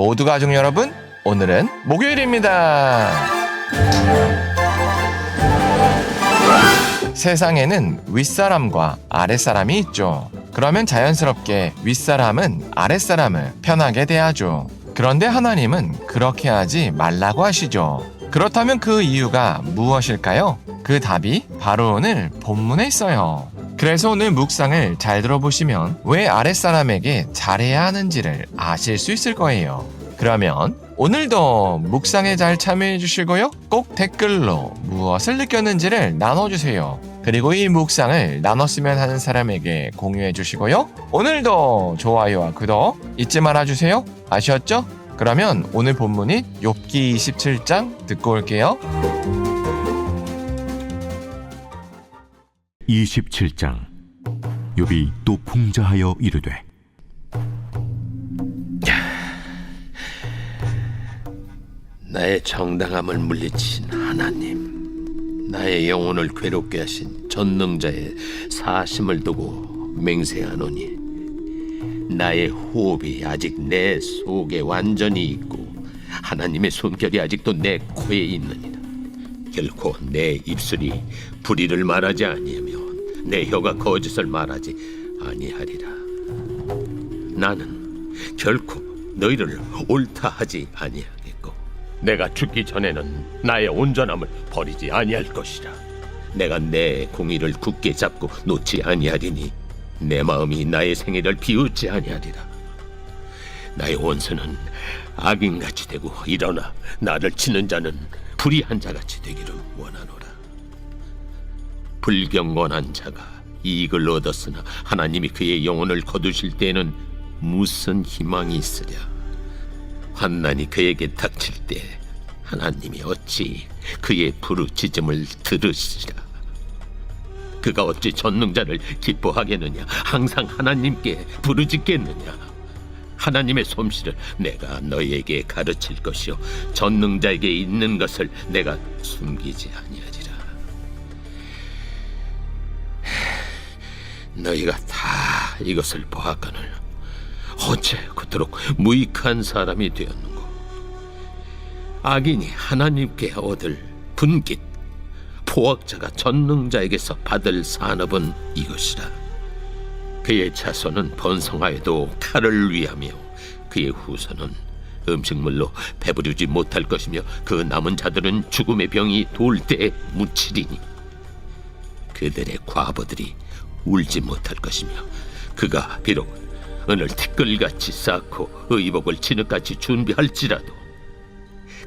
모두 가족 여러분, 오늘은 목요일입니다. 세상에는 윗사람과 아랫사람이 있죠. 그러면 자연스럽게 윗사람은 아랫사람을 편하게 대하죠. 그런데 하나님은 그렇게 하지 말라고 하시죠. 그렇다면 그 이유가 무엇일까요? 그 답이 바로 오늘 본문에 있어요. 그래서 오늘 묵상을 잘 들어보시면 왜 아랫사람에게 잘해야 하는지를 아실 수 있을 거예요. 그러면 오늘도 묵상에 잘 참여해 주시고요. 꼭 댓글로 무엇을 느꼈는지를 나눠주세요. 그리고 이 묵상을 나눴으면 하는 사람에게 공유해 주시고요. 오늘도 좋아요와 구독 잊지 말아주세요. 아셨죠? 그러면 오늘 본문인 욥기 27장 듣고 올게요. 27장. 욥이 또 풍자하여 이르되 나의 정당함을 물리친 하나님, 나의 영혼을 괴롭게 하신 전능자의 사심을 두고 맹세하노니 나의 호흡이 아직 내 속에 완전히 있고 하나님의 숨결이 아직도 내 코에 있느니라. 결코 내 입술이 불의를 말하지 아니하며 내 혀가 거짓을 말하지 아니하리라. 나는 결코 너희를 옳다 하지 아니하겠고 내가 죽기 전에는 나의 온전함을 버리지 아니할 것이라. 내가 내 공의를 굳게 잡고 놓지 아니하리니 내 마음이 나의 생애를 비웃지 아니하리라. 나의 원수는 악인같이 되고 일어나 나를 치는 자는 불의한 자같이 되기를 원하노라. 불경건한 자가 이익을 얻었으나 하나님이 그의 영혼을 거두실 때에는 무슨 희망이 있으랴. 환난이 그에게 닥칠 때 하나님이 어찌 그의 부르짖음을 들으시리라. 그가 어찌 전능자를 기뻐하겠느냐. 항상 하나님께 부르짖겠느냐. 하나님의 솜씨를 내가 너희에게 가르칠 것이요 전능자에게 있는 것을 내가 숨기지 아니하리라. 너희가 다 이것을 보았거늘 어째 그토록 무익한 사람이 되었는고. 악인이 하나님께 얻을 분깃, 포악자가 전능자에게서 받을 산업은 이것이라. 그의 자손은 번성하여도 칼을 위하며 그의 후손은 음식물로 배부르지 못할 것이며 그 남은 자들은 죽음의 병이 돌 때에 묻히리니 그들의 과부들이 울지 못할 것이며 그가 비록 은을 티끌같이 쌓고 의복을 진흙같이 준비할지라도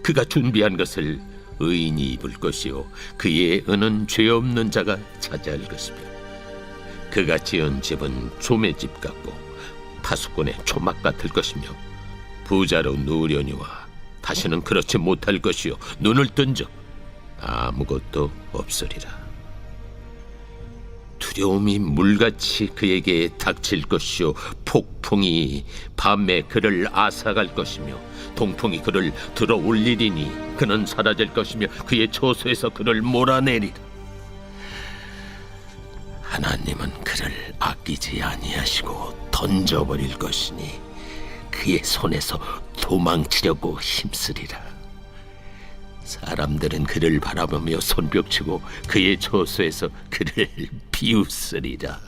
그가 준비한 것을 의인이 입을 것이요 그의 은은 죄 없는 자가 차지할 것이며 그가 지은 집은 조매집 같고 파수꾼의 초막 같을 것이며 부자로 누우려니와 다시는 그렇지 못할 것이요 눈을 뜬즉 아무것도 없으리라. 두려움이 물같이 그에게 닥칠 것이요 폭풍이 밤에 그를 앗아갈 것이며 동풍이 그를 들어 올리리니 그는 사라질 것이며 그의 처소에서 그를 몰아내리라. 하나님은 그를 아끼지 아니하시고 던져버릴 것이니 그의 손에서 도망치려고 힘쓰리라. 사람들은 그를 바라보며 손뼉치고 그의 처소에서 그를 비웃으리라.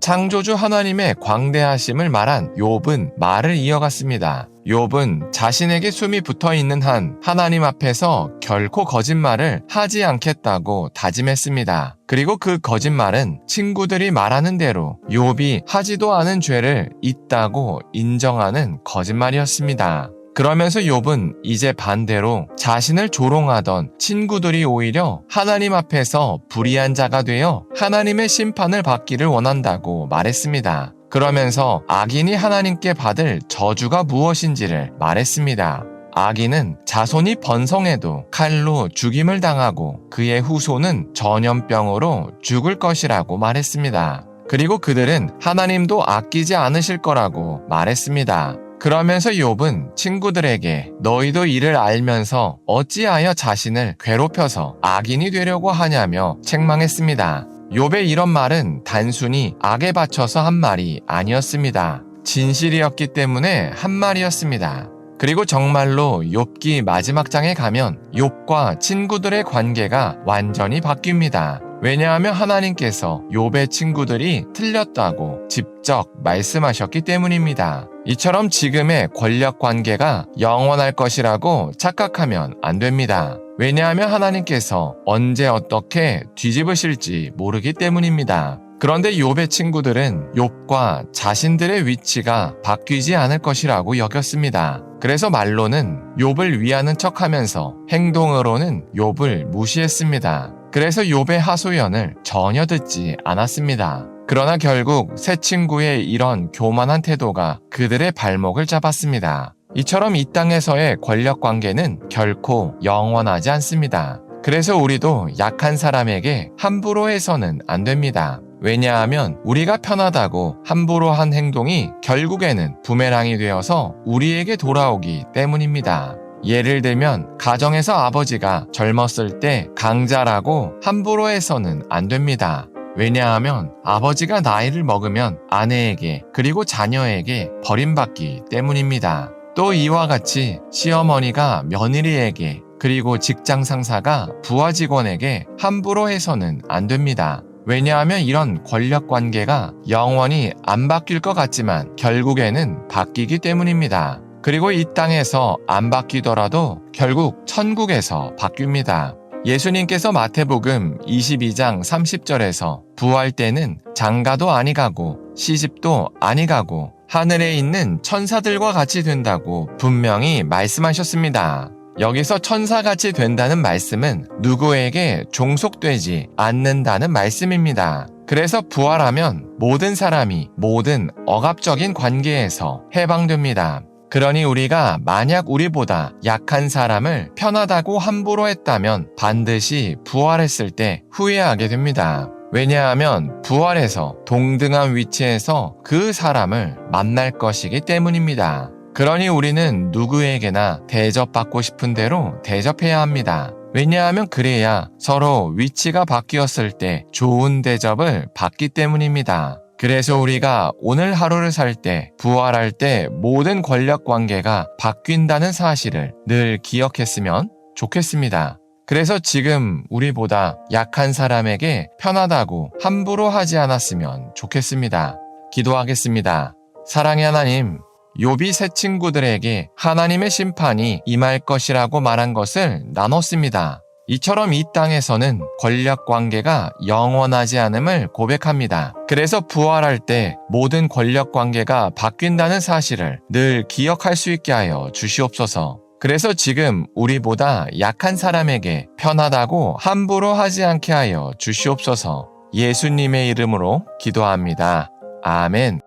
창조주 하나님의 광대하심을 말한 욥은 말을 이어갔습니다. 욥은 자신에게 숨이 붙어있는 한 하나님 앞에서 결코 거짓말을 하지 않겠다고 다짐했습니다. 그리고 그 거짓말은 친구들이 말하는 대로 욥이 하지도 않은 죄를 있다고 인정하는 거짓말이었습니다. 그러면서 욥은 이제 반대로 자신을 조롱하던 친구들이 오히려 하나님 앞에서 불의한 자가 되어 하나님의 심판을 받기를 원한다고 말했습니다. 그러면서 악인이 하나님께 받을 저주가 무엇인지를 말했습니다. 악인은 자손이 번성해도 칼로 죽임을 당하고 그의 후손은 전염병으로 죽을 것이라고 말했습니다. 그리고 그들은 하나님도 아끼지 않으실 거라고 말했습니다. 그러면서 욥은 친구들에게 너희도 이를 알면서 어찌하여 자신을 괴롭혀서 악인이 되려고 하냐며 책망했습니다. 욥의 이런 말은 단순히 악에 바쳐서 한 말이 아니었습니다. 진실이었기 때문에 한 말이었습니다. 그리고 정말로 욥기 마지막 장에 가면 욥과 친구들의 관계가 완전히 바뀝니다. 왜냐하면 하나님께서 욥의 친구들이 틀렸다고 직접 말씀하셨기 때문입니다. 이처럼 지금의 권력 관계가 영원할 것이라고 착각하면 안 됩니다. 왜냐하면 하나님께서 언제 어떻게 뒤집으실지 모르기 때문입니다. 그런데 욥의 친구들은 욥과 자신들의 위치가 바뀌지 않을 것이라고 여겼습니다. 그래서 말로는 욥을 위하는 척하면서 행동으로는 욥을 무시했습니다. 그래서 욥의 하소연을 전혀 듣지 않았습니다. 그러나 결국 새 친구의 이런 교만한 태도가 그들의 발목을 잡았습니다. 이처럼 이 땅에서의 권력 관계는 결코 영원하지 않습니다. 그래서 우리도 약한 사람에게 함부로 해서는 안 됩니다. 왜냐하면 우리가 편하다고 함부로 한 행동이 결국에는 부메랑이 되어서 우리에게 돌아오기 때문입니다. 예를 들면 가정에서 아버지가 젊었을 때 강자라고 함부로 해서는 안 됩니다. 왜냐하면 아버지가 나이를 먹으면 아내에게 그리고 자녀에게 버림받기 때문입니다. 또 이와 같이 시어머니가 며느리에게 그리고 직장 상사가 부하 직원에게 함부로 해서는 안 됩니다. 왜냐하면 이런 권력 관계가 영원히 안 바뀔 것 같지만 결국에는 바뀌기 때문입니다. 그리고 이 땅에서 안 바뀌더라도 결국 천국에서 바뀝니다. 예수님께서 마태복음 22장 30절에서 부활 때는 장가도 아니 가고 시집도 아니 가고 하늘에 있는 천사들과 같이 된다고 분명히 말씀하셨습니다. 여기서 천사같이 된다는 말씀은 누구에게 종속되지 않는다는 말씀입니다. 그래서 부활하면 모든 사람이 모든 억압적인 관계에서 해방됩니다. 그러니 우리가 만약 우리보다 약한 사람을 편하다고 함부로 했다면 반드시 부활했을 때 후회하게 됩니다. 왜냐하면 부활해서 동등한 위치에서 그 사람을 만날 것이기 때문입니다. 그러니 우리는 누구에게나 대접받고 싶은 대로 대접해야 합니다. 왜냐하면 그래야 서로 위치가 바뀌었을 때 좋은 대접을 받기 때문입니다. 그래서 우리가 오늘 하루를 살 때, 부활할 때 모든 권력 관계가 바뀐다는 사실을 늘 기억했으면 좋겠습니다. 그래서 지금 우리보다 약한 사람에게 편하다고 함부로 하지 않았으면 좋겠습니다. 기도하겠습니다. 사랑의 하나님, 욥이 새 친구들에게 하나님의 심판이 임할 것이라고 말한 것을 나눴습니다. 이처럼 이 땅에서는 권력 관계가 영원하지 않음을 고백합니다. 그래서 부활할 때 모든 권력 관계가 바뀐다는 사실을 늘 기억할 수 있게 하여 주시옵소서. 그래서 지금 우리보다 약한 사람에게 편하다고 함부로 하지 않게 하여 주시옵소서. 예수님의 이름으로 기도합니다. 아멘.